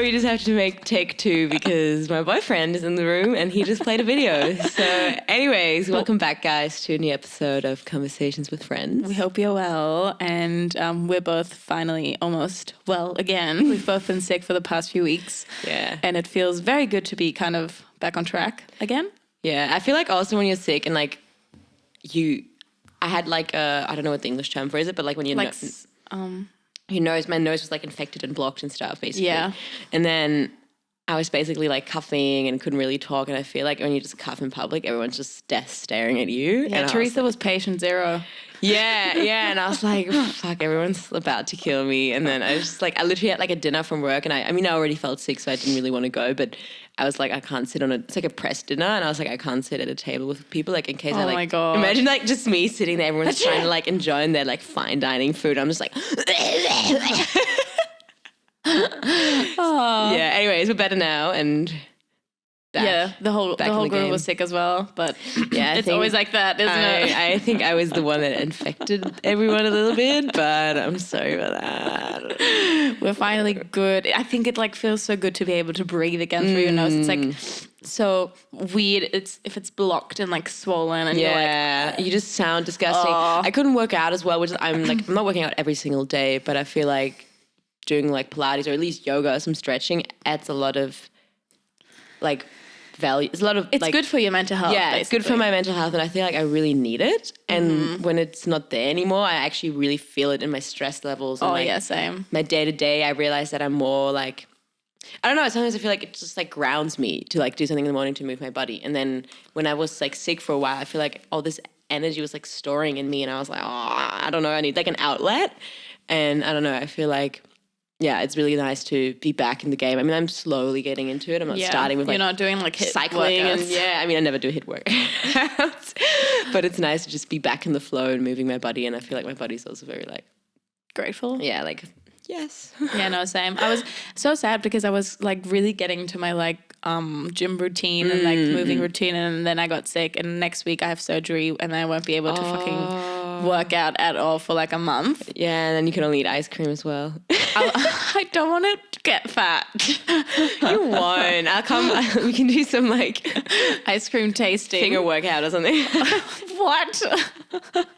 we just have to take two because my boyfriend is in the room and he just played a video. So anyways, welcome back, guys, to a new episode of Conversations with Friends. We hope you're well, and we're both finally almost well again. We've both been sick for the past few weeks. Yeah. And it feels very good to be kind of back on track again. Yeah, I feel like also when you're sick and like I had like I don't know what the English term for it, but like when you're your nose, my nose was like infected and blocked and stuff, basically. Yeah. And then I was basically like coughing and couldn't really talk. And I feel like when you just cough in public, everyone's just staring at you. Yeah, and Theresa was patient zero. Yeah. And I was like, fuck, everyone's about to kill me. And then I was just like, I literally had like a dinner from work and I already felt sick, so I didn't really want to go. But I was like, I can't sit it's like a press dinner. And I was like, I can't sit at a table with people, like in case I like, my God. Imagine like just me sitting there, everyone's trying to like enjoy their like fine dining food. I'm just like, yeah, anyways, we're better now and back. Yeah, the whole group was sick as well, but yeah, it's always like that, isn't it? I think I was the one that infected everyone a little bit, but I'm sorry about that. We're finally good. I think it like feels so good to be able to breathe again through your nose. It's like so weird. If it's blocked and like swollen and you're like, you just sound disgusting. I couldn't work out as well, which is I'm not working out every single day, but I feel like doing like Pilates or at least yoga or some stretching adds a lot of like value. It's a lot of it's good for your mental health. Yeah, it's good for my mental health and I feel like I really need it. And when it's not there anymore, I actually really feel it in my stress levels. And yeah, same. My day-to-day, I realize that I'm more like, I don't know, sometimes I feel like it just like grounds me to like do something in the morning to move my body. And then when I was like sick for a while, I feel like all this energy was like storing in me and I was like, I don't know, I need like an outlet. And I don't know, I feel like it's really nice to be back in the game. I mean, I'm slowly getting into it. I'm not starting with like... You're not doing like HIIT cycling. Workouts. And I never do HIIT workouts. But it's nice to just be back in the flow and moving my body. And I feel like my body's also very like... Grateful? Yeah, like, yes. Yeah, no, same. I was so sad because I was like really getting to my like gym routine and like moving routine, and then I got sick and next week I have surgery and I won't be able to fucking work out at all for like a month. Yeah, and then you can only eat ice cream as well. I don't want to get fat. You won't. I'll come. We can do some like ice cream tasting. Finger workout or something. What?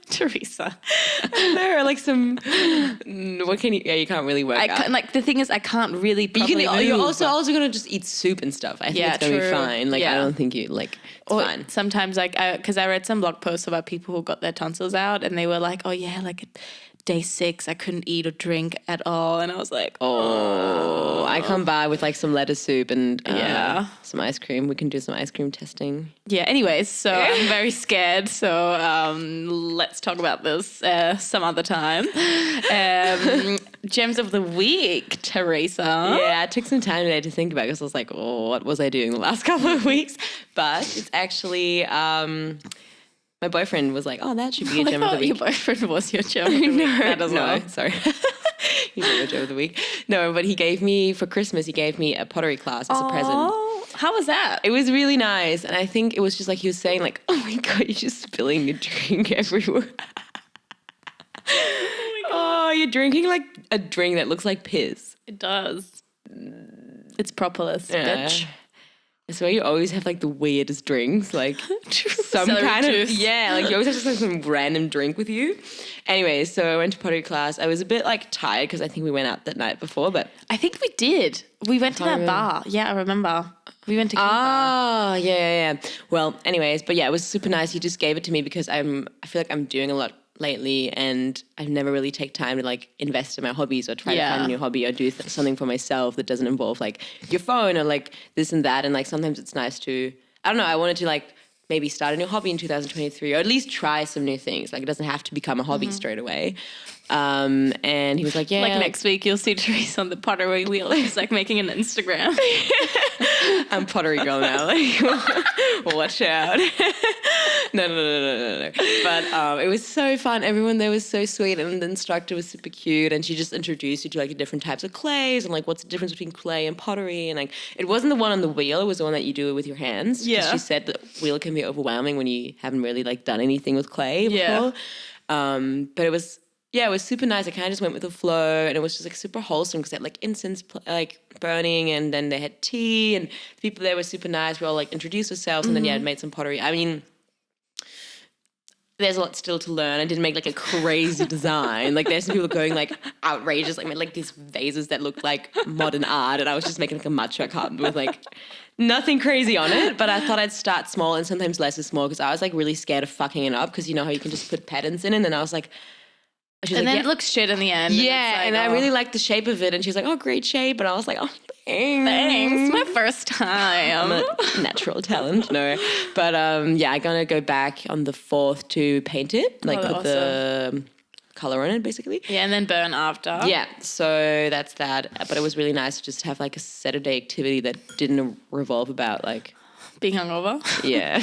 Theresa. I don't know, or like some, what can you, you can't really work out. Like the thing is I can't really properly move. You're also going to just eat soup and stuff. I think it's going to be fine. Like, I don't think you, like, it's fine. Sometimes, like, because I read some blog posts about people who got their tonsils out and they were like, oh yeah, like day 6, I couldn't eat or drink at all. And I was like, I come by with like some lettuce soup and some ice cream. We can do some ice cream testing. Yeah, anyways, so I'm very scared. So let's talk about this some other time. Gems of the week, Theresa. Yeah, I took some time today to think about it because I was like, what was I doing the last couple of weeks? But it's actually... my boyfriend was like, that should be a gem of the week. Your boyfriend was your gem of the week. No, sorry. He's not a gem of the week. No, but for Christmas, he gave me a pottery class as a present. How was that? It was really nice. And I think it was just like he was saying like, oh my God, you're just spilling your drink everywhere. Oh my God. You're drinking like a drink that looks like piss. It does. It's propolis, bitch. I swear you always have like the weirdest drinks, like some kind of, like you always have just like some random drink with you. Anyway, so I went to pottery class. I was a bit like tired because I think we went out that night before, but. I think we did. We went to that bar. Yeah, I remember. We went to yeah. Well, anyways, but yeah, it was super nice. He just gave it to me because I feel like I'm doing a lot lately and I've never really take time to like invest in my hobbies or try to find a new hobby or do something for myself that doesn't involve like your phone or like this and that. And like sometimes it's nice to, I don't know, I wanted to like maybe start a new hobby in 2023 or at least try some new things. Like it doesn't have to become a hobby straight away. And he was like, like next week you'll see Theresa on the pottery wheel. He's like making an Instagram. I'm pottery girl now. Like, watch out. No. But it was so fun. Everyone there was so sweet and the instructor was super cute and she just introduced you to like the different types of clays and like what's the difference between clay and pottery. And like it wasn't the one on the wheel, it was the one that you do it with your hands. Yeah. She said the wheel can be overwhelming when you haven't really like done anything with clay before. But it was yeah, it was super nice. I kind of just went with the flow, and it was just like super wholesome because they had like incense like burning, and then they had tea, and the people there were super nice. We all like introduced ourselves, and then I'd made some pottery. I mean, there's a lot still to learn. I didn't make like a crazy design. Like there's some people going like outrageous, like made like these vases that looked like modern art, and I was just making like a matcha cup with like nothing crazy on it. But I thought I'd start small, and sometimes less is more because I was like really scared of fucking it up because you know how you can just put patterns in, and then I was like. And then it looks shit in the end. Yeah, and I really liked the shape of it. And she's like, oh, great shape. And I was like, oh, thanks. My first time. I'm a natural talent. No. But I'm going to go back on the 4th to paint it, like put the color on it, basically. Yeah, and then burn after. Yeah, so that's that. But it was really nice to just have like a Saturday activity that didn't revolve about like... being hungover. Yeah.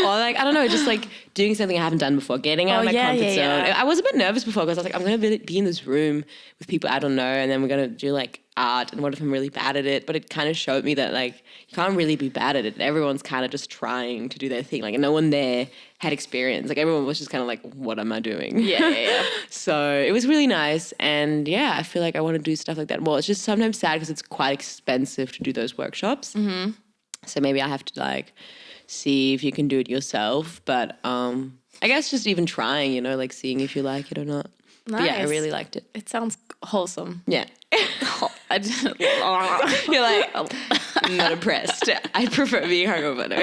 Or like, I don't know, just like doing something I haven't done before, getting out of my comfort zone. Yeah. I was a bit nervous before because I was like, I'm going to be in this room with people I don't know, and then we're going to do like art, and what if I'm really bad at it? But it kind of showed me that like, you can't really be bad at it. Everyone's kind of just trying to do their thing. Like no one there had experience. Like everyone was just kind of like, what am I doing? Yeah. So it was really nice. And yeah, I feel like I want to do stuff like that more. It's just sometimes sad because it's quite expensive to do those workshops. Mm-hmm. So maybe I have to like see if you can do it yourself. But I guess just even trying, you know, like seeing if you like it or not. Nice. But yeah, I really liked it. It sounds wholesome. Yeah. You're like, I'm not impressed. I prefer being hungover. No.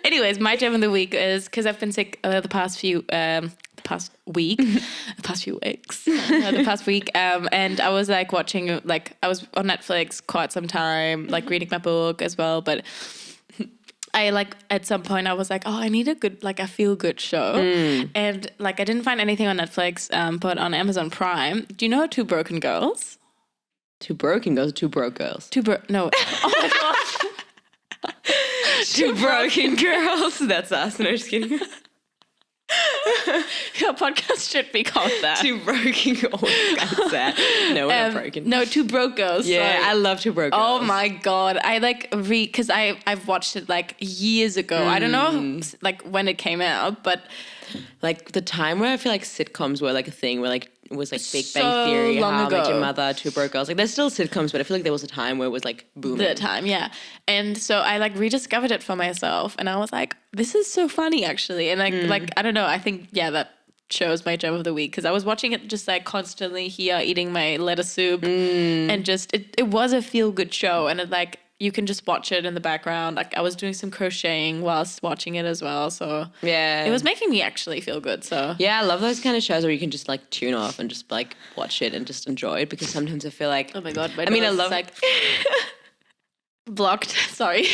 Anyways, my gem of the week is because I've been sick the past week, and I was like watching, like I was on Netflix quite some time, like reading my book as well, but I like at some point I was like, oh, I need a good, like a feel good show, and like I didn't find anything on Netflix, but on Amazon Prime. Do you know Two Broken Girls? Two broken girls, two broke girls. No. Oh my god. Two broken girls. That's us. No, just kidding. Your podcast should be called that. Two broken girls. That's that. No, we're not broken. No, Two Broke Girls. Yeah, sorry. I love Two Broke Girls. Oh my god, I like because I've watched it like years ago. I don't know like when it came out, but like the time where I feel like sitcoms were like a thing where like it was like Big So Bang Theory, long How I Met ago. Your Mother, Two Broke Girls. Like there's still sitcoms, but I feel like there was a time where it was like booming. the time, yeah. And so I like rediscovered it for myself, and I was like, this is so funny actually. And like I don't know, I think that shows my gem of the week because I was watching it just like constantly here eating my lettuce soup, and just it was a feel good show, and it like you can just watch it in the background. Like I was doing some crocheting whilst watching it as well, so Yeah. it was making me actually feel good. So Yeah, I love those kind of shows where you can just like tune off and just like watch it and just enjoy it because sometimes I feel like oh my god, I mean I love like blocked. Sorry.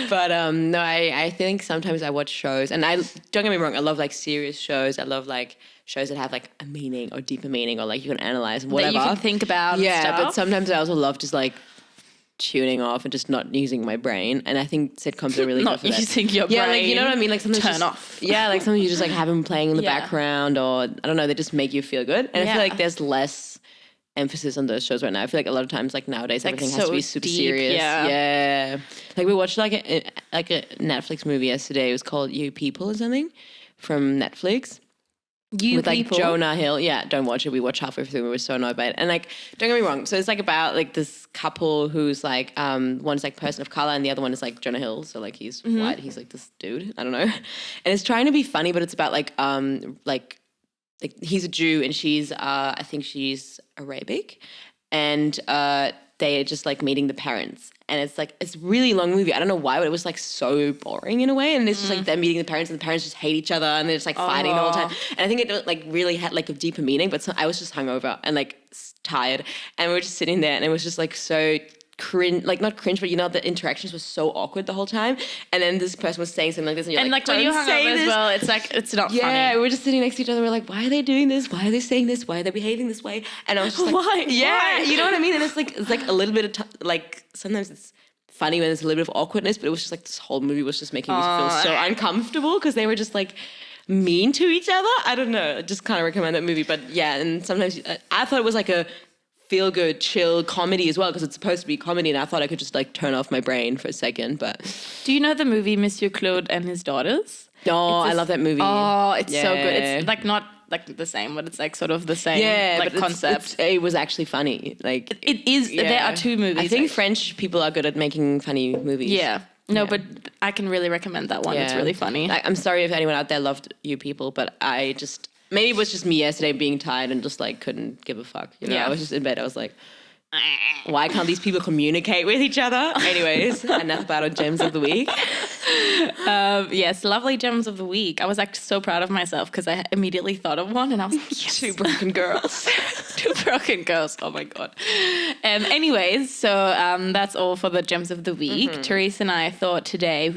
But no, I think sometimes I watch shows, and I don't get me wrong, I love like serious shows. I love like shows that have like a meaning or deeper meaning or like you can analyze and whatever. That you can think about. Yeah, and stuff. but sometimes I also love just like tuning off and just not using my brain. And I think sitcoms are really not good for that. using your brain. Yeah, like you know what I mean. Like sometimes turn just, off. Yeah, like sometimes you just like have them playing in the Yeah. background, or I don't know, they just make you feel good. And I Yeah. feel like there's less emphasis on those shows right now. I feel like a lot of times, like nowadays, Like everything has to so be super deep, serious. yeah. Yeah. Like we watched like a Netflix movie yesterday. It was called You People or something from Netflix. With like people. Jonah Hill. Yeah, don't watch it. We watched halfway through. We were so annoyed by it. And like, don't get me wrong. So it's like about like this couple who's like, one's like person of color and the other one is like Jonah Hill. So like he's white. He's like this dude. I don't know. And it's trying to be funny, but it's about like he's a Jew and she's I think she's Arabic, and they are just like meeting the parents. And it's like, it's a really long movie. I don't know why, but it was like so boring in a way. And it's just like them meeting the parents and the parents just hate each other and they're just like fighting the whole time. And I think it like really had like a deeper meaning, but I was just hungover and like tired. And we were just sitting there and it was just like so cringe, like not cringe, but you know, the interactions were so awkward the whole time. And then this person was saying something like this and you're And like when you're "Don't hungover say as this." well, it's like it's not Yeah, funny. we were just sitting next to each other. We're like, why are they doing this? Why are they saying this? Why are they behaving this way? And I was just like, Why? Yeah, Why? you know what I mean? And it's like a little bit of like sometimes it's funny when there's a little bit of awkwardness, but it was just like this whole movie was just making me feel so uncomfortable because they were just like mean to each other. I don't know. I just kind of recommend that movie, but yeah. And sometimes I thought it was like a feel good, chill comedy as well, because it's supposed to be comedy, and I thought I could just like turn off my brain for a second. But do you know the movie Monsieur Claude and His Daughters? I love that movie. Oh, it's so good. It's like not like the same, but it's like sort of the same like concept. It was actually funny. Like it is. Yeah. There are two movies. I think French people are good at making funny movies. Yeah. No, but I can really recommend that one. Yeah. It's really funny. I'm sorry if anyone out there loved You People, but I just, maybe it was just me yesterday being tired and just like couldn't give a fuck. You know, I was just in bed. I was like, why can't these people communicate with each other? Anyways, enough about our gems of the week. Yes, lovely gems of the week. I was like so proud of myself because I immediately thought of one and I was like, yes. 2 broken girls. 2 broken girls. Oh my God. Anyways, so that's all for the gems of the week. Theresa and I thought today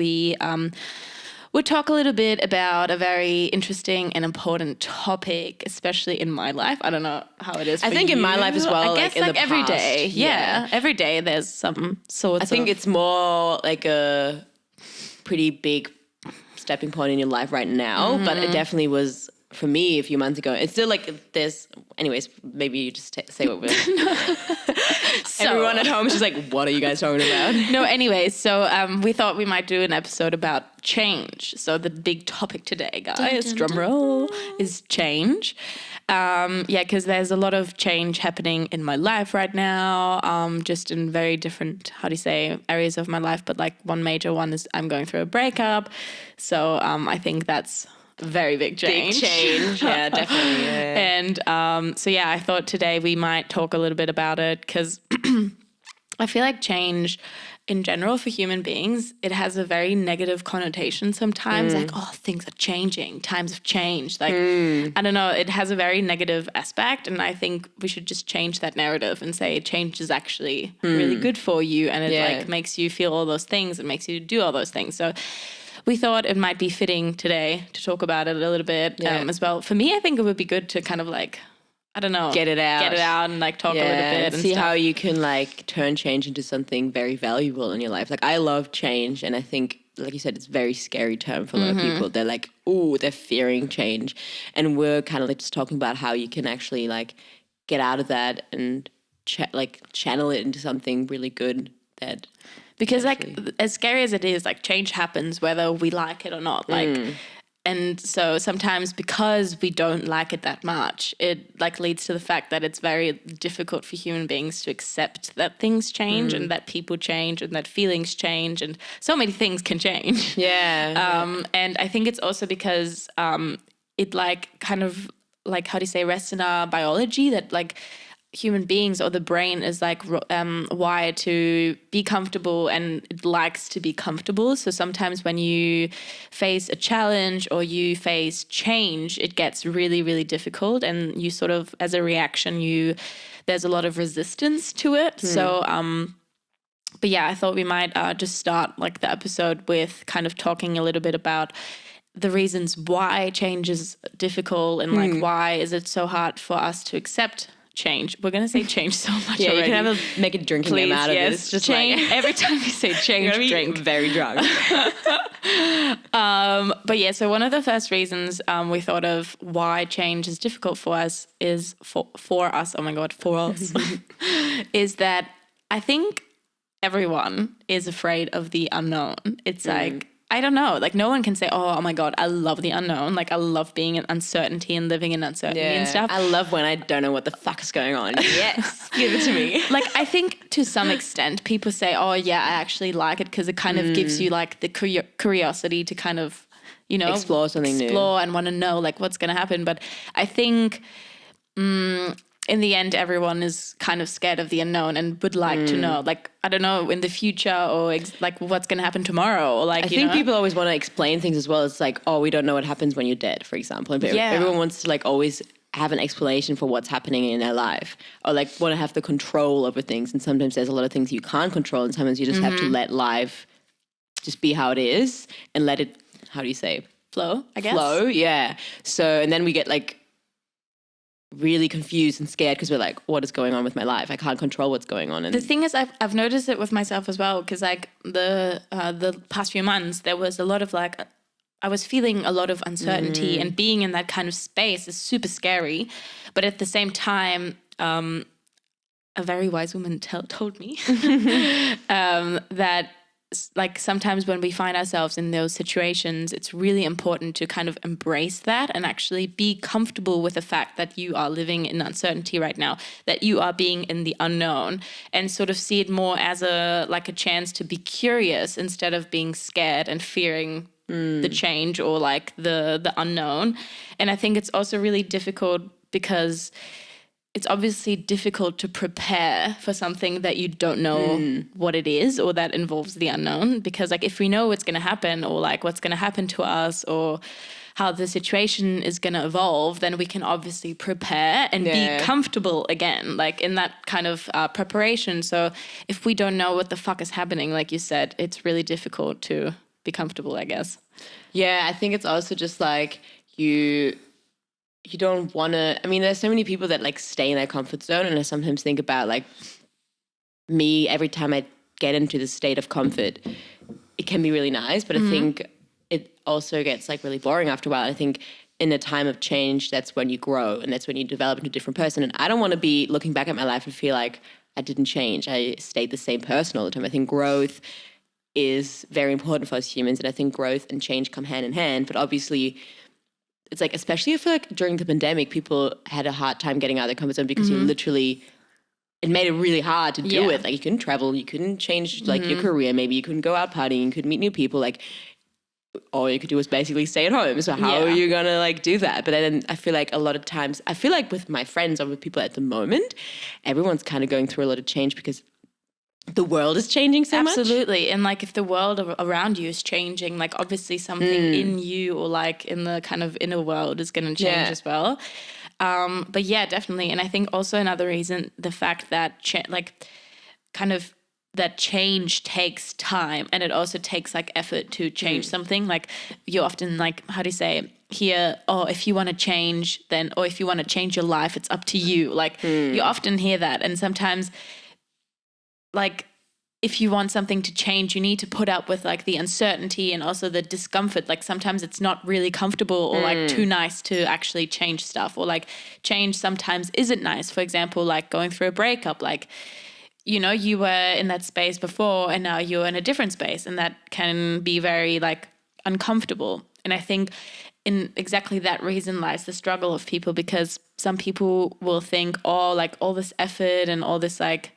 we'll talk a little bit about a very interesting and important topic, especially in my life. I don't know how it is for you. I think in my life as well. I guess like every day. Yeah. Every day there's some sorts I think it's more like a pretty big stepping point in your life right now, but it definitely was for me a few months ago. It's still like this. Anyways, maybe you just say what we're... So, everyone at home is just like, what are you guys talking about? No, anyways, so we thought we might do an episode about change. So the big topic today, guys, drum roll, is change. Because there's a lot of change happening in my life right now, just in very different, areas of my life. But like one major one is I'm going through a breakup. So I think that's very big change. Big change, yeah, definitely. Yeah. And I thought today we might talk a little bit about it because I feel like change in general for human beings, it has a very negative connotation sometimes, like, oh, things are changing, times have changed. Like, I don't know, it has a very negative aspect, and I think we should just change that narrative and say change is actually really good for you, and it like makes you feel all those things, it makes you do all those things. So we thought it might be fitting today to talk about it a little bit as well. For me, I think it would be good to kind of like, I don't know. Get it out and like talk a little bit. And see how you can like turn change into something very valuable in your life. Like I love change, and I think, like you said, it's a very scary term for a lot of people. They're like, ooh, they're fearing change. And we're kind of like just talking about how you can actually like get out of that and channel it into something really good that... Because like as scary as it is, like change happens whether we like it or not. Like, and so sometimes because we don't like it that much, it like leads to the fact that it's very difficult for human beings to accept that things change and that people change and that feelings change and so many things can change. Yeah. And I think it's also because it like kind of like, rests in our biology that like human beings or the brain is like wired to be comfortable and it likes to be comfortable. So sometimes when you face a challenge or you face change, it gets really, really difficult, and you sort of, as a reaction, there's a lot of resistance to it. So but yeah, I thought we might just start like the episode with kind of talking a little bit about the reasons why change is difficult and like why is it so hard for us to accept change. We're going to say change so much already. You can make a drinking game out of it. It's just change. Like every time you say change, drink. Very drunk. But yeah, so one of the first reasons we thought of why change is difficult for us is for us, is that I think everyone is afraid of the unknown. It's like, I don't know, like no one can say, oh my God, I love the unknown. Like I love being in uncertainty and living in uncertainty and stuff. I love when I don't know what the fuck is going on. Yes, give it to me. Like I think to some extent people say, oh yeah, I actually like it because it kind of gives you like the curiosity to kind of, you know, explore something new. And want to know like what's going to happen. But I think in the end, everyone is kind of scared of the unknown and would like to know, like, I don't know, in the future or like what's going to happen tomorrow. Or like, I think people always want to explain things as well. It's like, oh, we don't know what happens when you're dead, for example. And everyone wants to like always have an explanation for what's happening in their life, or like want to have the control over things. And sometimes there's a lot of things you can't control, and sometimes you just have to let life just be how it is and let it, how do you say? Flow, I guess. Flow, yeah. So, and then we get like really confused and scared because we're like, what is going on with my life? I can't control what's going on. And the thing is, I've noticed it with myself as well, because like the past few months there was a lot of like, I was feeling a lot of uncertainty, and being in that kind of space is super scary. But at the same time, a very wise woman told me that like sometimes when we find ourselves in those situations, it's really important to kind of embrace that and actually be comfortable with the fact that you are living in uncertainty right now, that you are being in the unknown, and sort of see it more as a chance to be curious instead of being scared and fearing the change or like the unknown. And I think it's also really difficult because it's obviously difficult to prepare for something that you don't know what it is or that involves the unknown. Because like if we know what's going to happen or like what's going to happen to us or how the situation is going to evolve, then we can obviously prepare and be comfortable again, like in that kind of preparation. So if we don't know what the fuck is happening, like you said, it's really difficult to be comfortable, I guess. Yeah, I think it's also just like you don't want to, I mean, there's so many people that like stay in their comfort zone, and I sometimes think about like me, every time I get into the state of comfort, it can be really nice, but I think it also gets like really boring after a while. I think in a time of change, that's when you grow and that's when you develop into a different person. And I don't want to be looking back at my life and feel like I didn't change. I stayed the same person all the time. I think growth is very important for us humans, and I think growth and change come hand in hand. But obviously, it's like, especially if like during the pandemic, people had a hard time getting out of their comfort zone because you literally, it made it really hard to do it. Like you couldn't travel, you couldn't change like your career, maybe you couldn't go out partying, you couldn't meet new people, like all you could do was basically stay at home. So how are you gonna like do that? But then I feel like a lot of times, I feel like with my friends or with people at the moment, everyone's kind of going through a lot of change because the world is changing so much. Absolutely. And like if the world around you is changing, like obviously something in you or like in the kind of inner world is going to change as well. But yeah, definitely. And I think also another reason, the fact that that change takes time, and it also takes like effort to change something. Like you often like, how do you say, hear, oh, if you want to change then, or if you want to change your life, it's up to you. Like you often hear that. And sometimes like if you want something to change, you need to put up with like the uncertainty and also the discomfort. Like sometimes it's not really comfortable or like too nice to actually change stuff, or like change sometimes isn't nice. For example, like going through a breakup, like, you know, you were in that space before and now you're in a different space, and that can be very like uncomfortable. And I think in exactly that reason lies the struggle of people, because some people will think, oh, like all this effort and all this like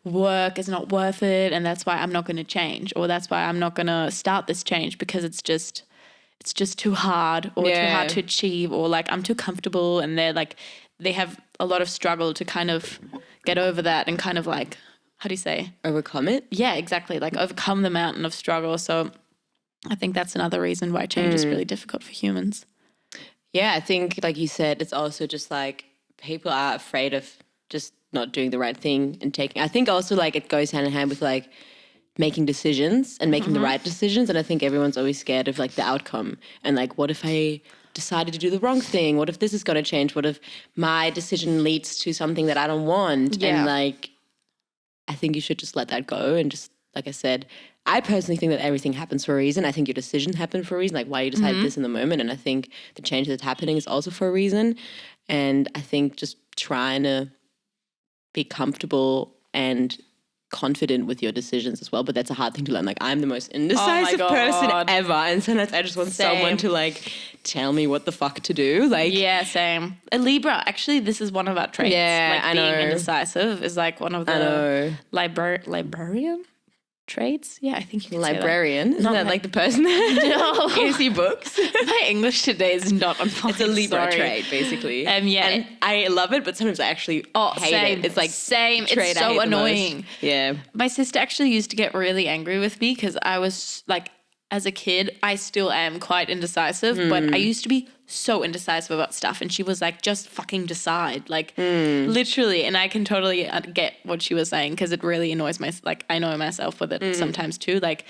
work is not worth it, and that's why I'm not going to change, or that's why I'm not going to start this change because it's just too hard, or too hard to achieve, or like I'm too comfortable. And they have a lot of struggle to kind of get over that and kind of like, how do you say? Overcome it? Yeah, exactly. Like overcome the mountain of struggle. So I think that's another reason why change is really difficult for humans. Yeah, I think like you said, it's also just like people are afraid of just not doing the right thing and taking, I think also like it goes hand in hand with like making decisions and making the right decisions. And I think everyone's always scared of like the outcome, and like, what if I decided to do the wrong thing? What if this is going to change? What if my decision leads to something that I don't want? Yeah. And like, I think you should just let that go. And just, like I said, I personally think that everything happens for a reason. I think your decision happened for a reason, like why you decided this in the moment. And I think the change that's happening is also for a reason. And I think just trying to be comfortable and confident with your decisions as well. But that's a hard thing to learn. Like, I'm the most indecisive person ever. And sometimes I just want someone to like tell me what the fuck to do. Like, yeah, same. A Libra, actually, this is one of our traits. Yeah, like being indecisive is like one of the librarian traits. Yeah, I think you can librarian. Say that. Isn't that like the person that gives you books? My English today is not on point. It's a Libra trait, basically. Yeah. And I love it, but sometimes I actually hate it. It's like same. It's so annoying. Yeah. My sister actually used to get really angry with me because I was like, as a kid, I still am quite indecisive, but I used to be so indecisive about stuff. And she was like, just fucking decide, like literally. And I can totally get what she was saying, because it really annoys I annoy myself with it sometimes too. Like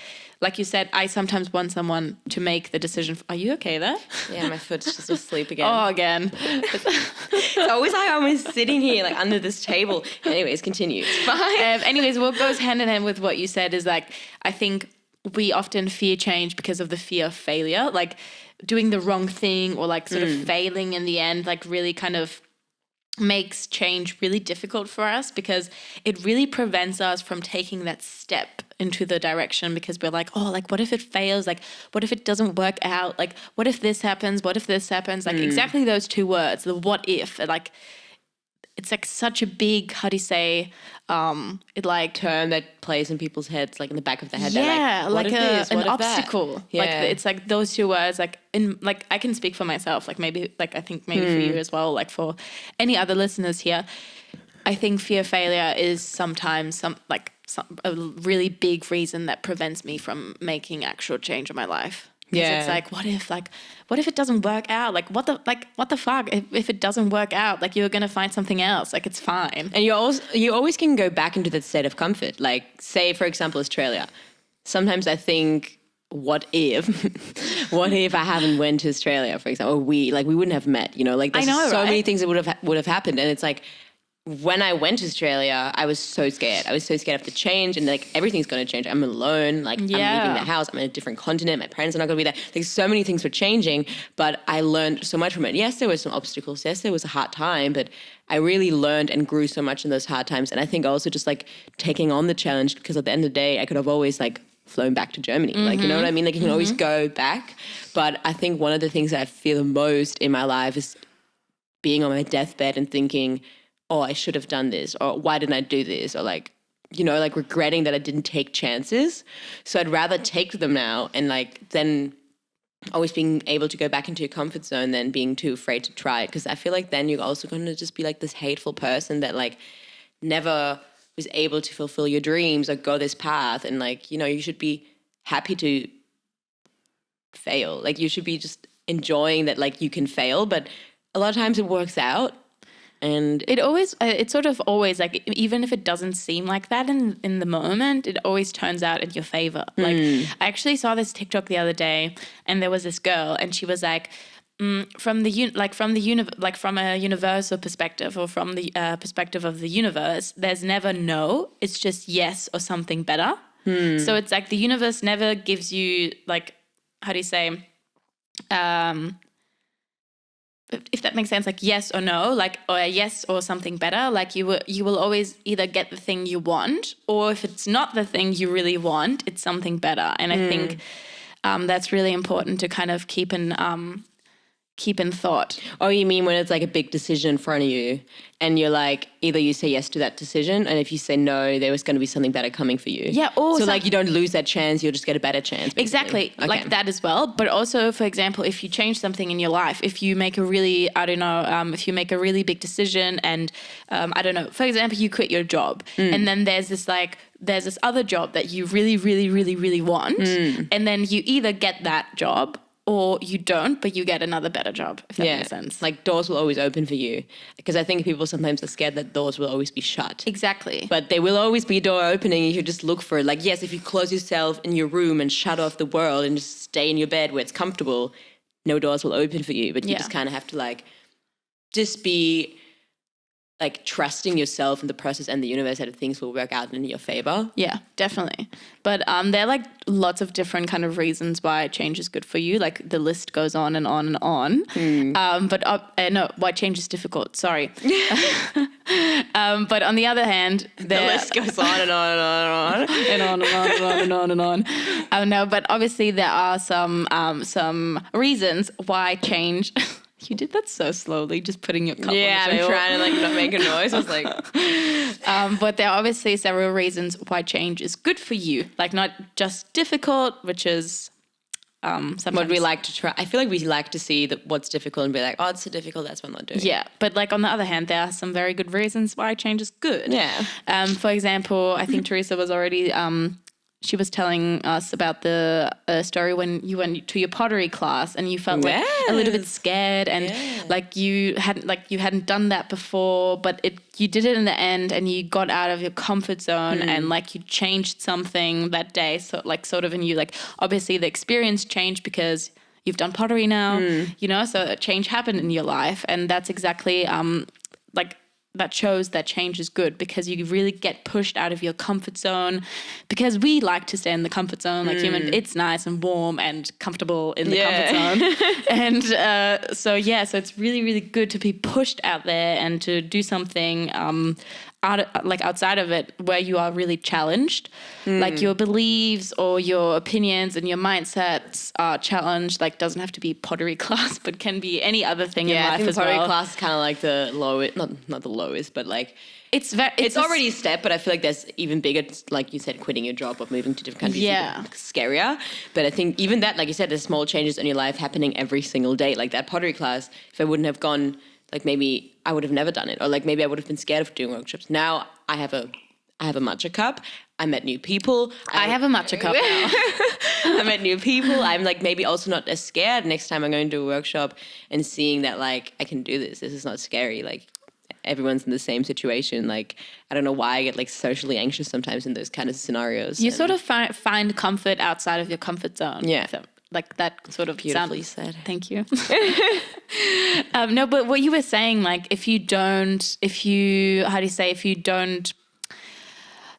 you said, I sometimes want someone to make the decision. Are you okay there? Yeah, my foot's just asleep again. Oh, again. It's always like I'm always sitting here like under this table. Anyways, continue. It's fine. Anyways, what goes hand in hand with what you said is like, I think we often fear change because of the fear of failure, like doing the wrong thing or like sort of failing in the end, like really kind of makes change really difficult for us because it really prevents us from taking that step into the direction, because we're like, oh, like what if it fails? Like what if it doesn't work out? Like what if this happens? What if this happens? Like exactly those two words, the what if, like it's like such a big, how do you say, it like term that plays in people's heads, like in the back of the head. Yeah, like an obstacle. Yeah. Like it's like those two words. Like like I can speak for myself. Like maybe, like I think maybe for you as well. Like for any other listeners here, I think fear of failure is sometimes a really big reason that prevents me from making actual change in my life. Yeah, it's like what if it doesn't work out? Like what the fuck if it doesn't work out? Like you're gonna find something else. Like it's fine. And you always can go back into that state of comfort. Like say for example Australia. Sometimes I think, what if I haven't went to Australia, for example, or we wouldn't have met. You know, like there's many things that would have happened, and it's like. When I went to Australia, I was so scared. I was so scared of the change, and like everything's going to change. I'm alone. Like I'm leaving the house. I'm in a different continent. My parents are not going to be there. Like so many things were changing, but I learned so much from it. Yes, there were some obstacles. Yes, there was a hard time, but I really learned and grew so much in those hard times. And I think also just like taking on the challenge, because at the end of the day, I could have always like flown back to Germany. Like, you know what I mean? Like you can always go back. But I think one of the things that I fear the most in my life is being on my deathbed and thinking, oh, I should have done this, or why didn't I do this, or like, you know, like regretting that I didn't take chances. So I'd rather take them now and like then always being able to go back into your comfort zone than being too afraid to try it. Because I feel like then you're also going to just be like this hateful person that like never was able to fulfill your dreams or go this path. And like, you know, you should be happy to fail. Like you should be just enjoying that like you can fail, but a lot of times it works out. And it sort of always like, even if it doesn't seem like that in the moment, it always turns out in your favor. Like I actually saw this TikTok the other day, and there was this girl, and she was like, from a universal perspective, or from the perspective of the universe, there's never no, it's just yes or something better. So it's like the universe never gives you like, how do you say, if that makes sense, like yes or no, like or a yes or something better, like you will always either get the thing you want, or if it's not the thing you really want, it's something better. And I think that's really important to kind of keep in thought. Oh, you mean when it's like a big decision in front of you and you're like, either you say yes to that decision, and if you say no, there was going to be something better coming for you. Yeah. So like you don't lose that chance, you'll just get a better chance. Basically. Exactly. Okay. Like that as well. But also, for example, if you change something in your life, if you make a really, if you make a really big decision and, for example, you quit your job and then there's this other job that you really, really, really, really want. And then you either get that job or you don't, but you get another better job, if that makes sense. Like doors will always open for you. Because I think people sometimes are scared that doors will always be shut. Exactly. But there will always be a door opening. You should just look for it. Like, yes, if you close yourself in your room and shut off the world and just stay in your bed where it's comfortable, no doors will open for you. But you just kind of have to like just be like trusting yourself and the process and the universe that things will work out in your favor. Yeah, definitely. But there are like lots of different kind of reasons why change is good for you. Like the list goes on and on and on. Why change is difficult. Sorry. But on the other hand, the list goes on and on and on and on and on and on and on and on and on. No, but obviously there are some reasons why change. You did that so slowly, just putting your cup on the table. I'm trying to like not make a noise. I was like... but there are obviously several reasons why change is good for you. Like not just difficult, which is sometimes... What we like to try. I feel like we like to see what's difficult and be like, oh, it's so difficult, that's what I'm not doing. Yeah, but like on the other hand, there are some very good reasons why change is good. Yeah. For example, I think Theresa was already... she was telling us about the story when you went to your pottery class and you felt like a little bit scared and like you hadn't done that before, but you did it in the end and you got out of your comfort zone and like you changed something that day. So like sort of in you, like obviously the experience changed because you've done pottery now, you know, so a change happened in your life. And that's exactly like that shows that change is good, because you really get pushed out of your comfort zone, because we like to stay in the comfort zone, like human. It's nice and warm and comfortable in the comfort zone. And so it's really, really good to be pushed out there and to do something outside of it, where you are really challenged, like your beliefs or your opinions and your mindsets are challenged. Like, doesn't have to be pottery class, but can be any other thing in life I think as pottery well. class is kind of like the lowest, not the lowest, but like it's already a step. But I feel like there's even bigger, like you said, quitting your job or moving to different countries. Yeah, scarier. But I think even that, like you said, there's small changes in your life happening every single day. Like that pottery class, if I wouldn't have gone, like maybe I would have never done it, or like maybe I would have been scared of doing workshops. Now I have a matcha cup. I met new people. I have a matcha cup now. I met new people. I'm like maybe also not as scared next time I'm going to a workshop and seeing that like I can do this. This is not scary. Like everyone's in the same situation. Like I don't know why I get like socially anxious sometimes in those kind of scenarios. You sort of find comfort outside of your comfort zone. Yeah. So, like that sort of beautifully said. Thank you. No, but what you were saying, like if you don't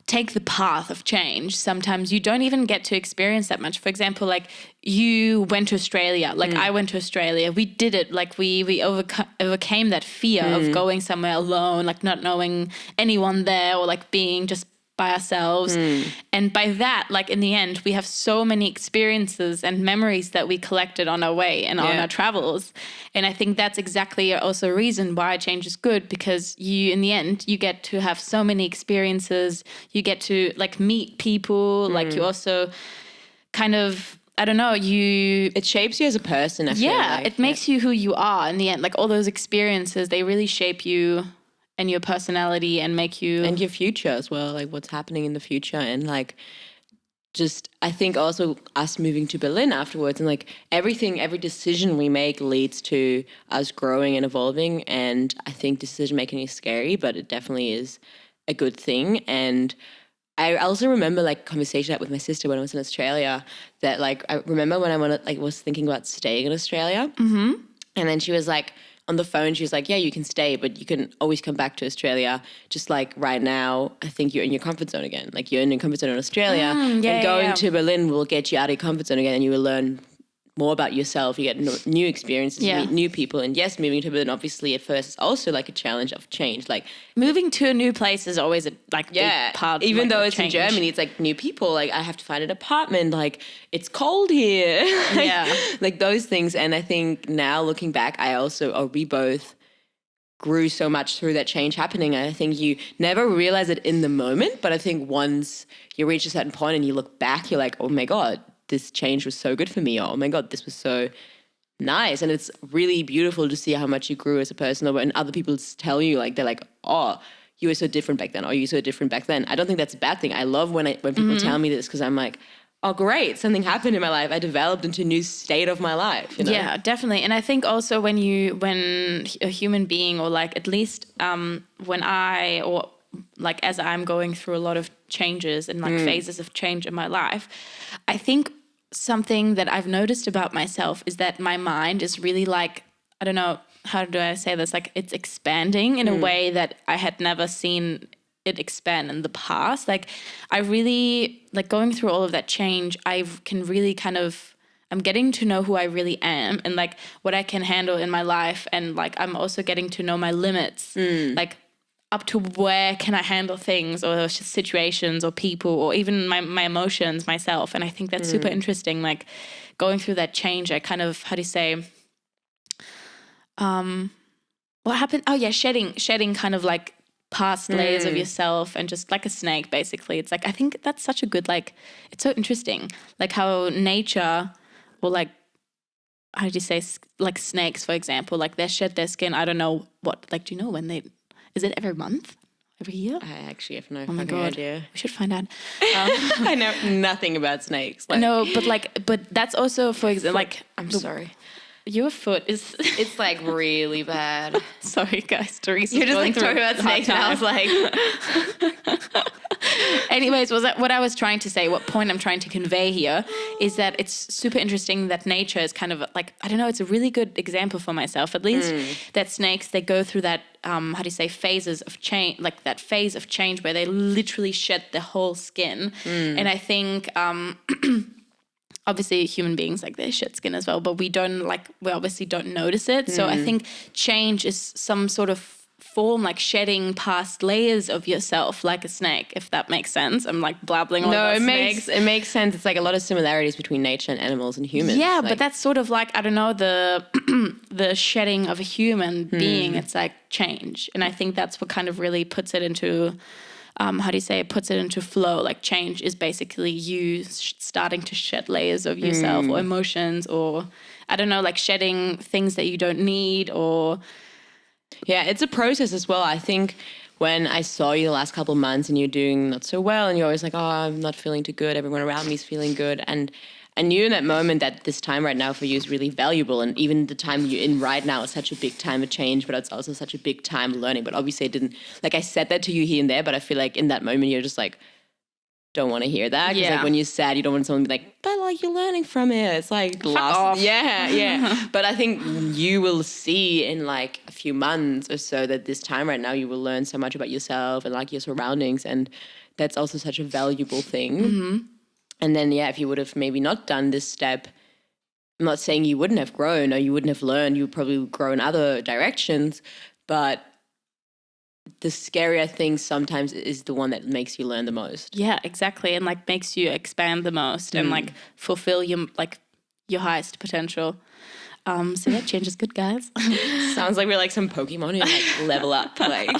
take the path of change, sometimes you don't even get to experience that much. For example, like you went to Australia, like I went to Australia. We did it, like we overcame that fear of going somewhere alone, like not knowing anyone there, or like being just by ourselves. And by that, like in the end, we have so many experiences and memories that we collected on our way and on our travels. And I think that's exactly also a reason why change is good, because you, in the end, you get to have so many experiences. You get to like meet people, like you also kind of, I don't know, it shapes you as a person. I feel like. It makes you who you are in the end. Like all those experiences, they really shape you and your personality and make you... And your future as well, like what's happening in the future. And like, just, I think also us moving to Berlin afterwards, and like every decision we make leads to us growing and evolving. And I think decision making is scary, but it definitely is a good thing. And I also remember like conversation I had with my sister when I was in Australia, that like, I remember when I was thinking about staying in Australia. And then she was like, on the phone, she was like, yeah, you can stay, but you can always come back to Australia. Just like right now, I think you're in your comfort zone again. Like you're in your comfort zone in Australia, and going to Berlin will get you out of your comfort zone again, and you will learn more about yourself. You get new experiences, meet new people. And yes, moving to Berlin, obviously at first is also like a challenge of change. Like moving to a new place is always a big part. Even like, though it's change. in Germany, it's like new people. Like I have to find an apartment. Like it's cold here. Like those things. And I think now looking back, we both grew so much through that change happening. And I think you never realize it in the moment, but I think once you reach a certain point and you look back, you're like, oh my God, this change was so good for me. Oh my God, this was so nice. And it's really beautiful to see how much you grew as a person. Or when other people tell you, like, they're like, oh, you were so different back then. Or you were so different back then. I don't think that's a bad thing. I love when people tell me this, because I'm like, oh, great, something happened in my life. I developed into a new state of my life. You know? Yeah, definitely. And I think also when a human being, or like at least as I'm going through a lot of changes and like phases of change in my life, I think something that I've noticed about myself is that my mind is really like, I don't know, how do I say this? Like it's expanding in a way that I had never seen it expand in the past. Like I really, like going through all of that change, I can really I'm getting to know who I really am and like what I can handle in my life. And like, I'm also getting to know my limits, like up to where can I handle things or situations or people or even my emotions myself. And I think that's super interesting. Like going through that change, I kind of, what happened? Oh yeah, shedding kind of like past layers of yourself, and just like a snake, basically. It's like, I think that's such a good, like, it's so interesting, like how nature, or like, how do you say, like snakes, for example, like they shed their skin. I don't know what, like, do you know when is it every month? Every year? I actually have no idea. We should find out. I know nothing about snakes. Like. No, but that's also, for example, like, I'm sorry. Your foot is... It's like really bad. Sorry, guys. Theresa, you're just like talking about snakes and I was like... Anyways, what I was trying to say, what point I'm trying to convey here is that it's super interesting that nature is kind of like, I don't know, it's a really good example for myself, at least, that snakes, they go through that, phases of change, like that phase of change where they literally shed their whole skin. And I think, obviously human beings, like, they shed skin as well, but we obviously don't notice it. So I think change is some sort of form, like shedding past layers of yourself, like a snake, if that makes sense. I'm like blabbling on about snakes. It makes sense. It's like a lot of similarities between nature and animals and humans. Yeah, like, but that's sort of like, I don't know, the shedding of a human being. It's like change. And I think that's what kind of really puts it into, puts it into flow. Like change is basically you starting to shed layers of yourself or emotions, or I don't know, like shedding things that you don't need, or... Yeah, it's a process as well. I think when I saw you the last couple of months and you're doing not so well and you're always like, oh, I'm not feeling too good. Everyone around me is feeling good. And I knew in that moment that this time right now for you is really valuable. And even the time you're in right now is such a big time of change, but it's also such a big time learning. But obviously I didn't, like I said that to you here and there, but I feel like in that moment you're just like, don't want to hear that. Because like when you're sad, you don't want someone to be like, but like you're learning from it. It's like off. Yeah. But I think you will see in like a few months or so that this time right now you will learn so much about yourself and like your surroundings, and that's also such a valuable thing. And then if you would have maybe not done this step, I'm not saying you wouldn't have grown or you wouldn't have learned, you would probably grow in other directions, but the scarier thing sometimes is the one that makes you learn the most. Yeah, exactly. And like makes you expand the most and like fulfill your highest potential. So that change is good, guys. Sounds like we're like some Pokemon who like level up. Like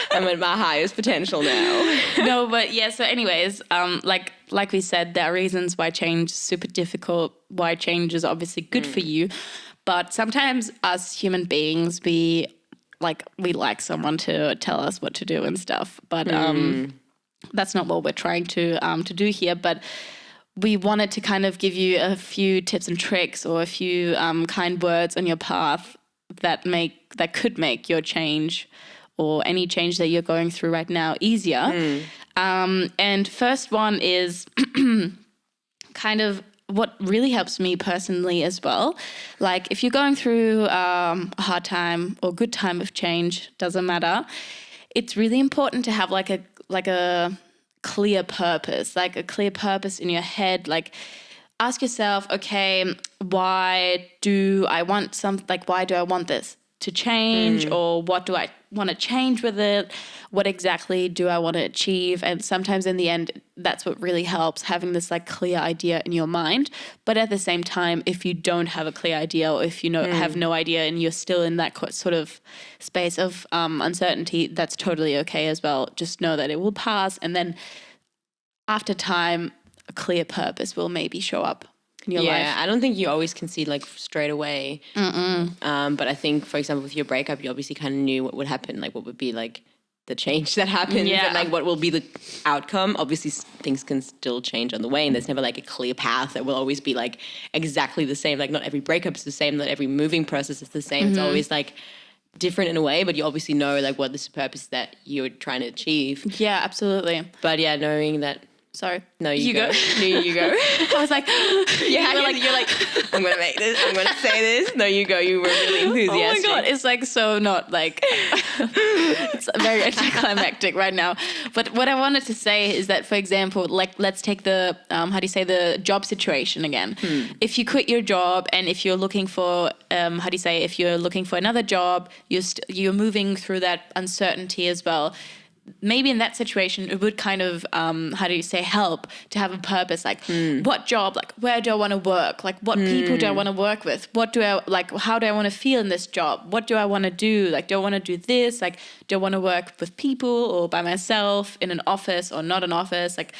I'm at my highest potential now. No, but yeah, so anyways, like we said, there are reasons why change is super difficult, why change is obviously good for you. But sometimes us human beings, we like someone to tell us what to do and stuff, but that's not what we're trying to do here. But we wanted to kind of give you a few tips and tricks or a few kind words on your path that could make your change or any change that you're going through right now easier. And first one is kind of what really helps me personally as well. Like if you're going through a hard time or good time of change, doesn't matter. It's really important to have like a clear purpose, like a clear purpose in your head. Like ask yourself, okay, why do I want this to change, or what do I want to change with it? What exactly do I want to achieve? And sometimes in the end, that's what really helps, having this like clear idea in your mind. But at the same time, if you don't have a clear idea, or if you have no idea and you're still in that sort of space of uncertainty, that's totally okay as well. Just know that it will pass. And then after time, a clear purpose will maybe show up in your life. Yeah, I don't think you always can see like straight away. But I think, for example, with your breakup, you obviously kind of knew what would happen, like what would be like the change that happens and like what will be the outcome. Obviously, things can still change on the way, and there's never like a clear path that will always be like exactly the same. Like not every breakup is the same, not every moving process is the same. It's always like different in a way, but you obviously know like what is the purpose that you're trying to achieve. Yeah, absolutely. But yeah, knowing that. Sorry. No, you go. No, you go. I was like, you're like, I'm going to make this. I'm going to say this. No, you go. You were really enthusiastic. Oh my God. It's like so not like, it's very anticlimactic right now. But what I wanted to say is that, for example, like let's take the, the job situation again. If you quit your job and if you're looking for, if you're looking for another job, you're moving through that uncertainty as well. Maybe in that situation, it would kind of, help to have a purpose, like what job, like where do I want to work? Like what people do I want to work with? What do I, like, how do I want to feel in this job? What do I want to do? Like, do I want to do this? Like, do I want to work with people or by myself in an office or not an office? Like,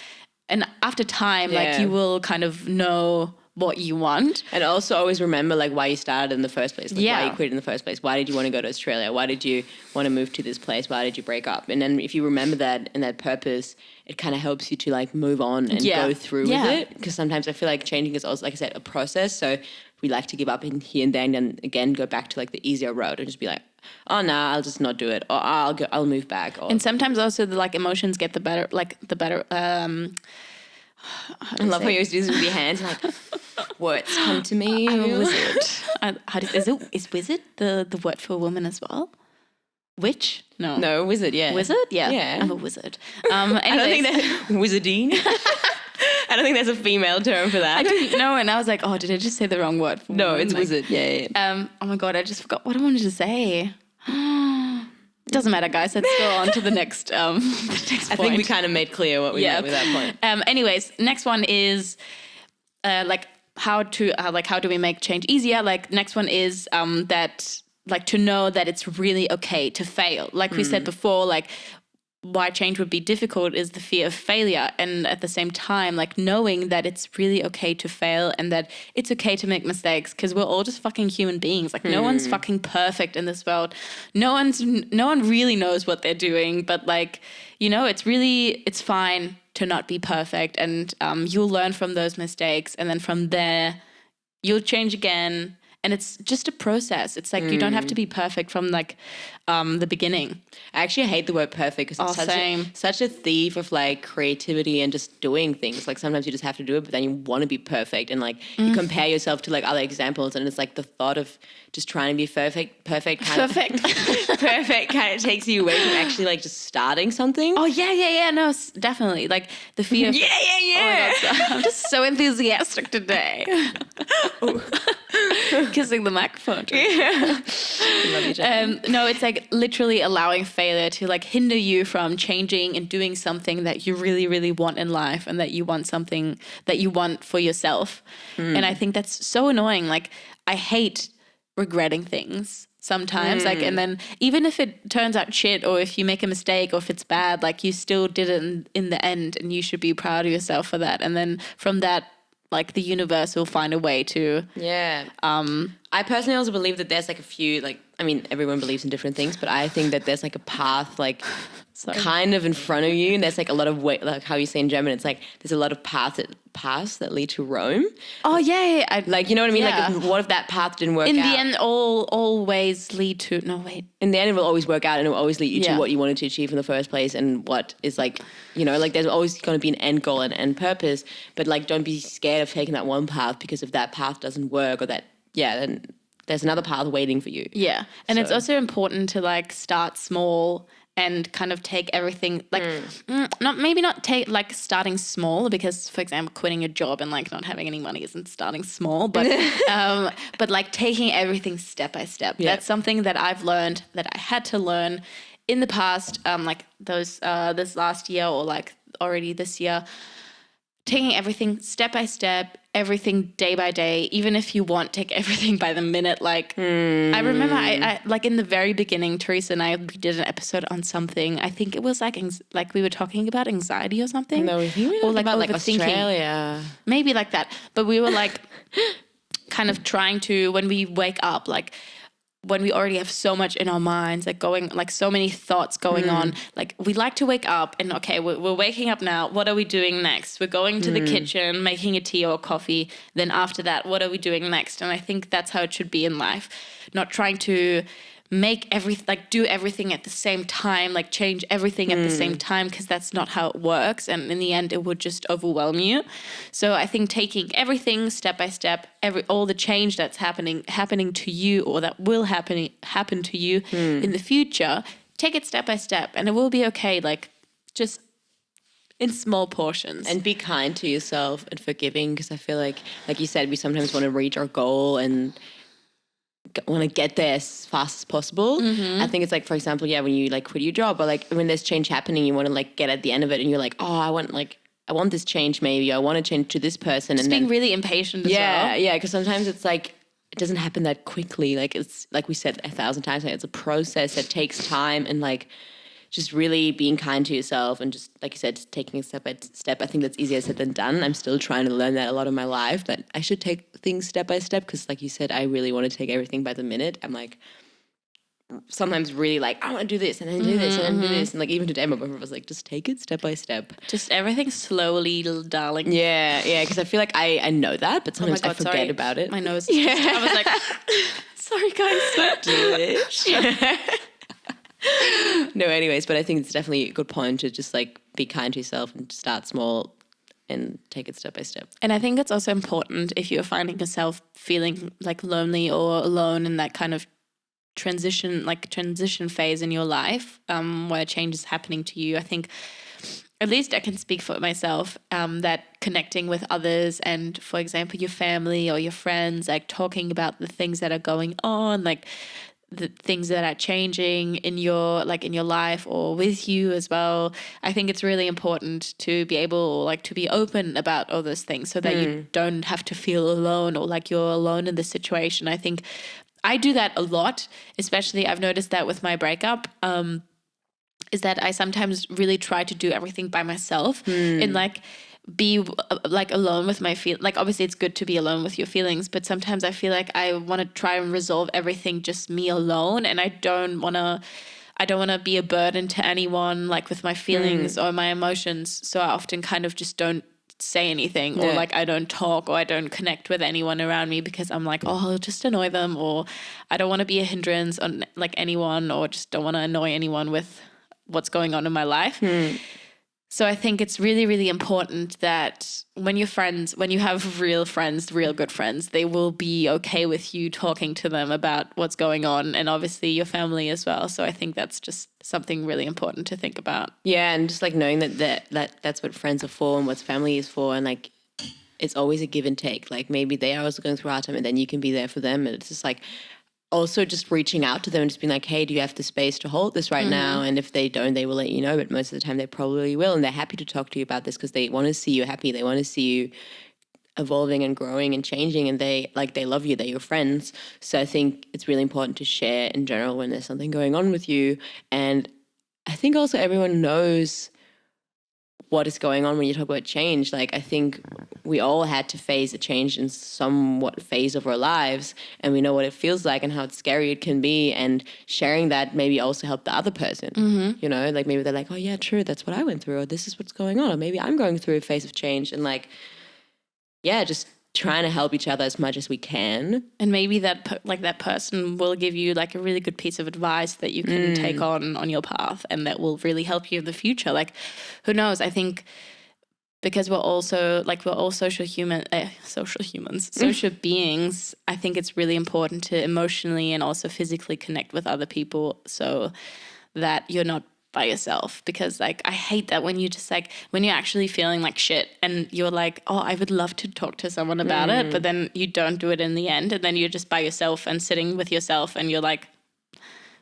and after time, like you will kind of know what you want. And also always remember like why you started in the first place, like why you quit in the first place. Why did you want to go to Australia? Why did you want to move to this place? Why did you break up? And then if you remember that and that purpose, it kind of helps you to like move on and go through with it. Because sometimes I feel like changing is also, like I said, a process. So we like to give up in here and there, and then again go back to like the easier road and just be like, oh no, I'll just not do it, or I'll move back. Or, and sometimes also the like emotions get the better. I love how you always do this with your hands, like words come to me. I'm a wizard. Is wizard the word for a woman as well? Witch? No, wizard. Yeah, wizard. Yeah, I'm a wizard. I don't think that wizardine. I don't think there's a female term for that. I didn't know, and I was like, oh, did I just say the wrong word? For no, woman? it's like, wizard. Yeah. Oh my god, I just forgot what I wanted to say. Doesn't matter, guys. Let's go on to the next. The next point. I think we kind of made clear what we meant with that point. Anyways, next one is like how do we make change easier? Like next one is that like to know that it's really okay to fail. Like we said before, like why change would be difficult is the fear of failure, and at the same time like knowing that it's really okay to fail and that it's okay to make mistakes, because we're all just fucking human beings. Like no one's fucking perfect in this world. No one really knows what they're doing, but like, you know, it's fine to not be perfect, and you'll learn from those mistakes, and then from there you'll change again. And it's just a process. It's like you don't have to be perfect from like the beginning. I actually hate the word perfect because it's such a thief of like creativity and just doing things. Like sometimes you just have to do it, but then you want to be perfect, and like you compare yourself to like other examples, and it's like the thought of just trying to be perfect kind of takes you away from actually like just starting something. Oh yeah. No, definitely. Like the fear of yeah. Oh my God, I'm just so enthusiastic today. Kissing the microphone. Yeah. Love you, Jen. No, it's like literally allowing failure to like hinder you from changing and doing something that you really, really want in life, and that you want something that you want for yourself. And I think that's so annoying. Like I hate regretting things sometimes, like, and then even if it turns out shit, or if you make a mistake, or if it's bad, like you still did it in the end, and you should be proud of yourself for that. And then from that, like the universe will find a way to. Yeah. I personally also believe that there's like a few, like, I mean, everyone believes in different things, but I think that there's like a path, like kind of in front of you, and there's like a lot of way, like how you say in German, it's like there's a lot of paths that lead to Rome. Oh yeah. Like, you know what I mean? Yeah. Like, what if that path didn't work out? In the end, always lead to, no wait. In the end, it will always work out, and it will always lead you to what you wanted to achieve in the first place, and what is like, you know, like there's always going to be an end goal and end purpose, but like don't be scared of taking that one path, because if that path doesn't work, or that, then there's another path waiting for you. Yeah. And it's also important to like start small and kind of take everything like not take like starting small, because for example quitting your job and like not having any money isn't starting small, but but like taking everything step by step. That's something that I've learned, that I had to learn in the past, like this last year, or like already this year. Taking everything step by step, everything day by day, even if you want, take everything by the minute. Like, I remember I like in the very beginning, Theresa and I did an episode on something. I think it was like we were talking about anxiety or something. No, we were or like about like Australia. Maybe like that. But we were like kind of trying to, when we wake up, like when we already have so much in our minds, like going, like so many thoughts going on, like we like to wake up and okay, we're waking up now. What are we doing next? We're going to the kitchen, making a tea or coffee. Then after that, what are we doing next? And I think that's how it should be in life. Not trying to make everything, like do everything at the same time, like change everything at the same time, because that's not how it works. And in the end, it would just overwhelm you. So I think taking everything step by step, all the change that's happening to you, or that will happen to you in the future, take it step by step, and it will be okay. Like just in small portions. And be kind to yourself and forgiving, because I feel like you said, we sometimes want to reach our goal and want to get there as fast as possible. I think it's like, for example, when you like quit your job, or like when there's change happening, you want to like get at the end of it, and you're like, oh, I want this change, maybe I want to change to this person. Just and being then, really impatient as well. Yeah, because sometimes it's like it doesn't happen that quickly. Like it's like we said 1,000 times, like it's a process that takes time, and like just really being kind to yourself, and just like you said, just taking it step by step. I think that's easier said than done. I'm still trying to learn that a lot in my life, that I should take things step by step, because like you said, I really want to take everything by the minute. I'm like sometimes really like, I want to do this and then do this and then do this. And like even today my boyfriend was like, just take it step by step. Just everything slowly, little darling. Yeah, because I feel like I know that, but sometimes I forget about it. My nose. I was like, sorry guys. No, anyways, but I think it's definitely a good point to just like be kind to yourself and start small and take it step by step. And I think it's also important if you're finding yourself feeling like lonely or alone in that kind of transition phase in your life, where change is happening to you. I think, at least I can speak for myself, that connecting with others and, for example, your family or your friends, like talking about the things that are going on, like the things that are changing in your life or with you as well. I think it's really important to be able to be open about all those things so that you don't have to feel alone or like you're alone in the situation. I think I do that a lot, especially I've noticed that with my breakup, is that I sometimes really try to do everything by myself and like be like alone with my like obviously it's good to be alone with your feelings, but sometimes I feel like I want to try and resolve everything just me alone, and I don't want to be a burden to anyone like with my feelings or my emotions, so I often kind of just don't say anything or like I don't talk or I don't connect with anyone around me because I'm like, oh, I'll just annoy them, or I don't want to be a hindrance on like anyone, or just don't want to annoy anyone with what's going on in my life. So I think it's really, really important that when you have real friends, real good friends, they will be okay with you talking to them about what's going on, and obviously your family as well. So I think that's just something really important to think about. Yeah, and just like knowing that's what friends are for and what family is for, and like it's always a give and take. Like maybe they are also going through a hard time and then you can be there for them, and it's just like also just reaching out to them and just being like, hey, do you have the space to hold this right now? And if they don't, they will let you know, but most of the time they probably will, and they're happy to talk to you about this because they want to see you happy. They want to see you evolving and growing and changing, and they love you. They're your friends. So I think it's really important to share in general when there's something going on with you. And I think also everyone knows what is going on when you talk about change. Like I think we all had to face a change in somewhat phase of our lives, and we know what it feels like and how scary it can be, and sharing that maybe also help the other person, you know, like maybe they're like, oh yeah, true, that's what I went through, or this is what's going on, or maybe I'm going through a phase of change, and like, yeah, just trying to help each other as much as we can. And maybe that person will give you like a really good piece of advice that you can take on your path, and that will really help you in the future. Like, who knows? I think because we're all social beings, I think it's really important to emotionally and also physically connect with other people so that you're not by yourself. Because like I hate that when you just like when you're actually feeling like shit and you're like, oh, I would love to talk to someone about it, but then you don't do it in the end, and then you're just by yourself and sitting with yourself and you're like,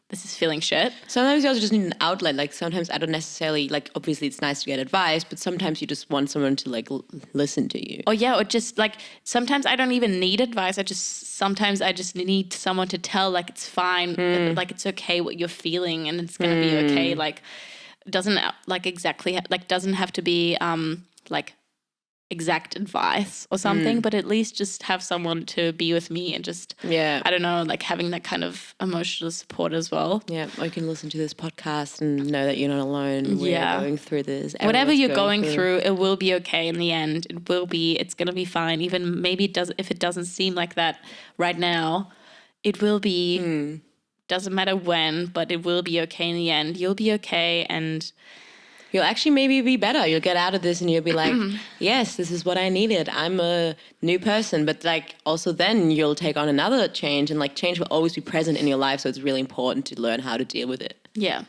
this is feeling shit. Sometimes you also just need an outlet. Like sometimes I don't necessarily, like obviously it's nice to get advice, but sometimes you just want someone to like listen to you. Or yeah, or just like sometimes I don't even need advice. Sometimes I just need someone to tell like it's fine, like it's okay what you're feeling, and it's gonna be okay. Like doesn't have to be like exact advice or something, but at least just have someone to be with me and just, I don't know, like having that kind of emotional support as well. Yeah, or you can listen to this podcast and know that you're not alone. We're going through this. Whatever you're going through, it will be okay in the end. It's going to be fine. Even maybe if it doesn't seem like that right now, it will be, doesn't matter when, but it will be okay in the end. You'll be okay, and you'll actually maybe be better. You'll get out of this and you'll be like, yes, this is what I needed. I'm a new person. But like also then you'll take on another change, and like change will always be present in your life. So it's really important to learn how to deal with it. Yeah,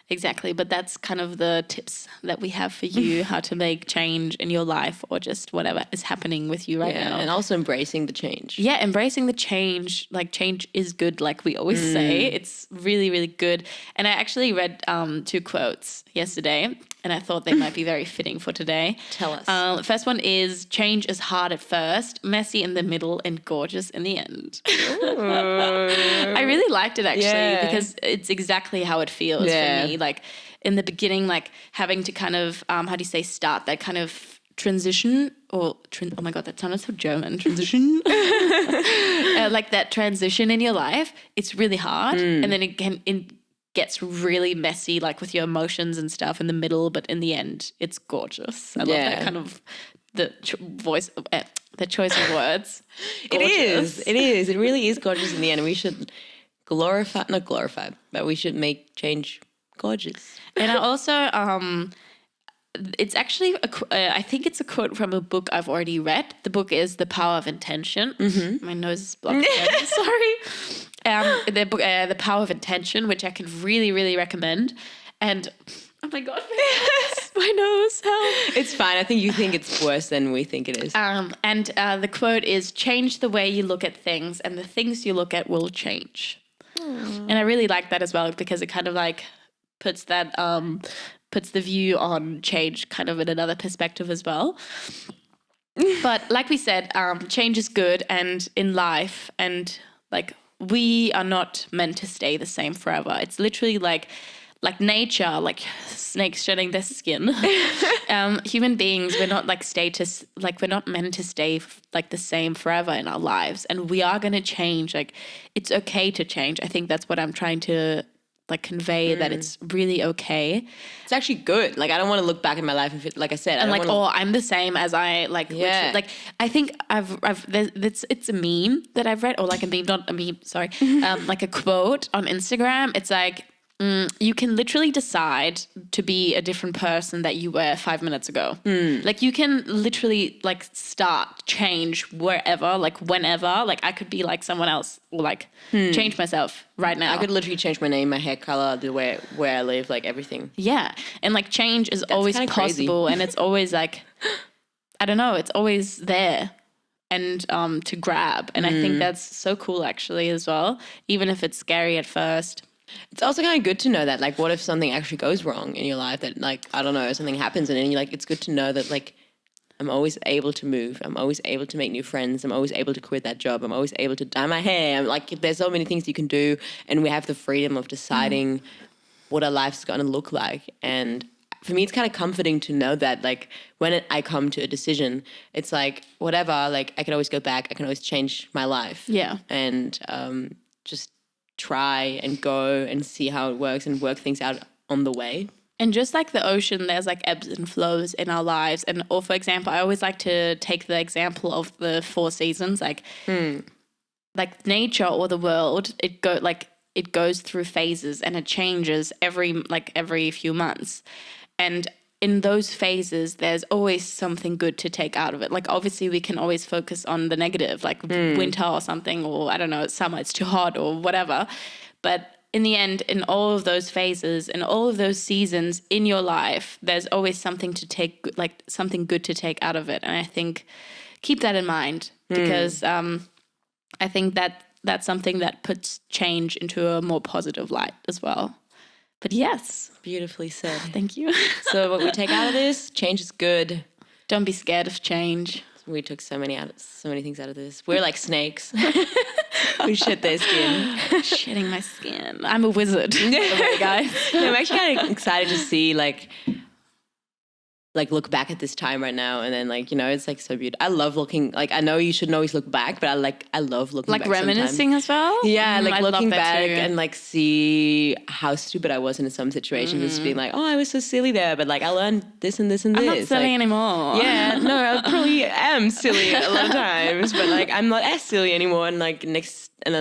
exactly. But that's kind of the tips that we have for you, how to make change in your life or just whatever is happening with you right now. And also embracing the change. Yeah, embracing the change. Like change is good, like we always say. It's really, really good. And I actually read 2 quotes yesterday, and I thought they might be very fitting for today. Tell us. The first one is, change is hard at first, messy in the middle, and gorgeous in the end. I really liked it actually, because it's exactly how it feels for me. Like in the beginning, like having to kind of, start that kind of transition oh my God, that sounded so German. Transition. Like that transition in your life, it's really hard. And then it gets really messy, like with your emotions and stuff in the middle. But in the end, it's gorgeous. I love that kind of the choice of words. Gorgeous. It is. It really is gorgeous in the end. And we should not glorify, but we should make change gorgeous. And I also, it's actually, I think it's a quote from a book I've already read. The book is The Power of Intention. Mm-hmm. My nose is blocked again. Sorry. The book, The Power of Intention, which I can really, really recommend. And oh my God, my nose, help. It's fine. I think you think it's worse than we think it is. And the quote is, change the way you look at things and the things you look at will change. And I really like that as well because it kind of like puts that, puts the view on change kind of in another perspective as well. But like we said, change is good and in life and like we are not meant to stay the same forever. It's literally like nature, like snakes shedding their skin. Human beings, we're not like we're not meant to stay like the same forever in our lives. And we are going to change. Like it's okay to change. I think that's what I'm trying to like convey, that it's really okay. It's actually good. Like I don't want to look back in my life and like I said, and like, I'm the same as I like. Yeah. Like I think it's a meme that I've read, or like a meme, not a meme. Sorry, like a quote on Instagram. It's like you can literally decide to be a different person that you were 5 minutes ago. Like you can literally like change wherever, like whenever. Like I could be like someone else or like change myself right now. I could literally change my name, my hair color, the way where I live, like everything. Yeah. And like change is always possible and it's always like, I don't know, it's always there and to grab. And I think that's so cool actually as well, even if it's scary at first. It's also kind of good to know that, like, what if something actually goes wrong in your life that, like, I don't know, something happens and then you're like, it's good to know that, like, I'm always able to move. I'm always able to make new friends. I'm always able to quit that job. I'm always able to dye my hair. I'm like, there's so many things you can do and we have the freedom of deciding what our life's going to look like. And for me, it's kind of comforting to know that, like, when I come to a decision, it's like, whatever, like, I can always go back. I can always change my life. Yeah. And just try and go and see how it works and work things out on the way. And just like the ocean, there's like ebbs and flows in our lives. And or for example, I always like to take the example of the 4 seasons, like nature or the world, it goes through phases and it changes every few months. And in those phases, there's always something good to take out of it. Like, obviously, we can always focus on the negative, like winter or something, or I don't know, it's summer, it's too hot or whatever. But in the end, in all of those phases, in all of those seasons in your life, there's always something to take, like something good to take out of it. And I think keep that in mind because I think that's something that puts change into a more positive light as well. But yes. Beautifully said. Thank you. So what we take out of this, change is good. Don't be scared of change. We took so many things out of this. We're like snakes. We shed their skin. Shedding my skin. I'm a wizard. By the way, guys. No, I'm actually kind of excited to see like look back at this time right now and then like, you know, it's like so beautiful. I love looking, like I know you shouldn't always look back, but I love looking back. Like reminiscing sometimes. as well? Yeah, like looking back too. and like see how stupid I was in some situations. Just being like, oh, I was so silly there, but like I learned this and this and I'm this. I'm not silly anymore. Yeah, no, I probably am silly a lot of times, but like I'm not as silly anymore. And like next 3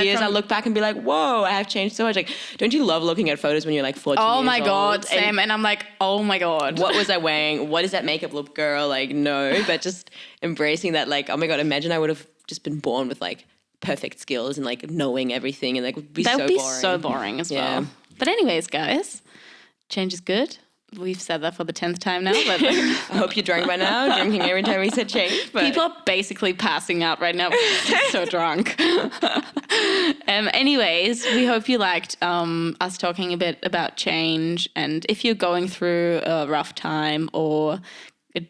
years, I look back and be like, whoa, I have changed so much. Like, don't you love looking at photos when you're like 14 years old? Oh my God, Sam. And I'm like, oh my God. What was I wearing? What is that makeup look, girl? Like, no, but just embracing that, like, oh my God, imagine I would have just been born with like perfect skills and like knowing everything and like would be that so would be boring. so boring as well. But anyways, guys, change is good. We've said that for the 10th time now, but I hope you're drunk by now, drinking every time we said change. But people are basically passing out right now because they're so drunk. Anyways, we hope you liked us talking a bit about change. And if you're going through a rough time or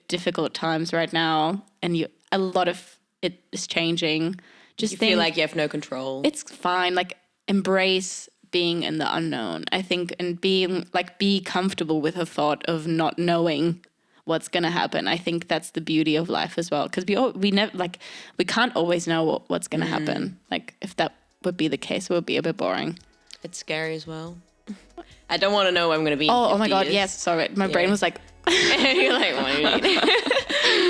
difficult times right now and a lot of it is changing, just feel like you have no control. It's fine. Like, embrace being in the unknown, I think, and be comfortable with the thought of not knowing what's going to happen. I think that's the beauty of life as well. Because we never, like, we can't always know what's going to happen. Like, if that would be the case, it would be a bit boring. It's scary as well. I don't want to know where I'm going to be in 50 Oh my God, years. yes. Sorry. My brain was like... You're like, what do you mean?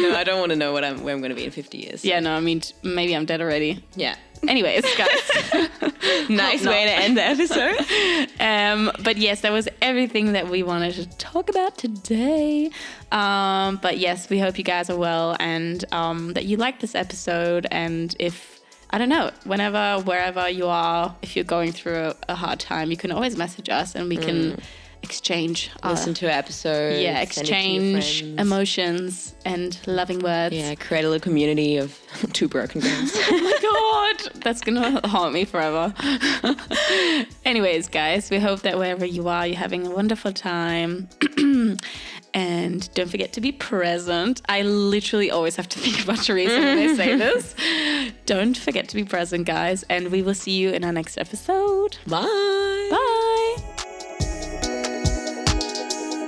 No, I don't want to know where I'm going to be in 50 years. Yeah, no, I mean, maybe I'm dead already. Yeah. Anyways, guys. Nice way to end the episode. But yes, that was everything that we wanted to talk about today. But yes, we hope you guys are well and that you like this episode. And if, I don't know, whenever, wherever you are, if you're going through a hard time, you can always message us and we can exchange. Listen to an episode. Yeah, exchange emotions and loving words. Yeah, create a little community of two broken girls. Oh my God, that's going to haunt me forever. Anyways, guys, we hope that wherever you are, you're having a wonderful time. And don't forget to be present. I literally always have to think about Theresa when I say this. Don't forget to be present, guys. And we will see you in our next episode. Bye.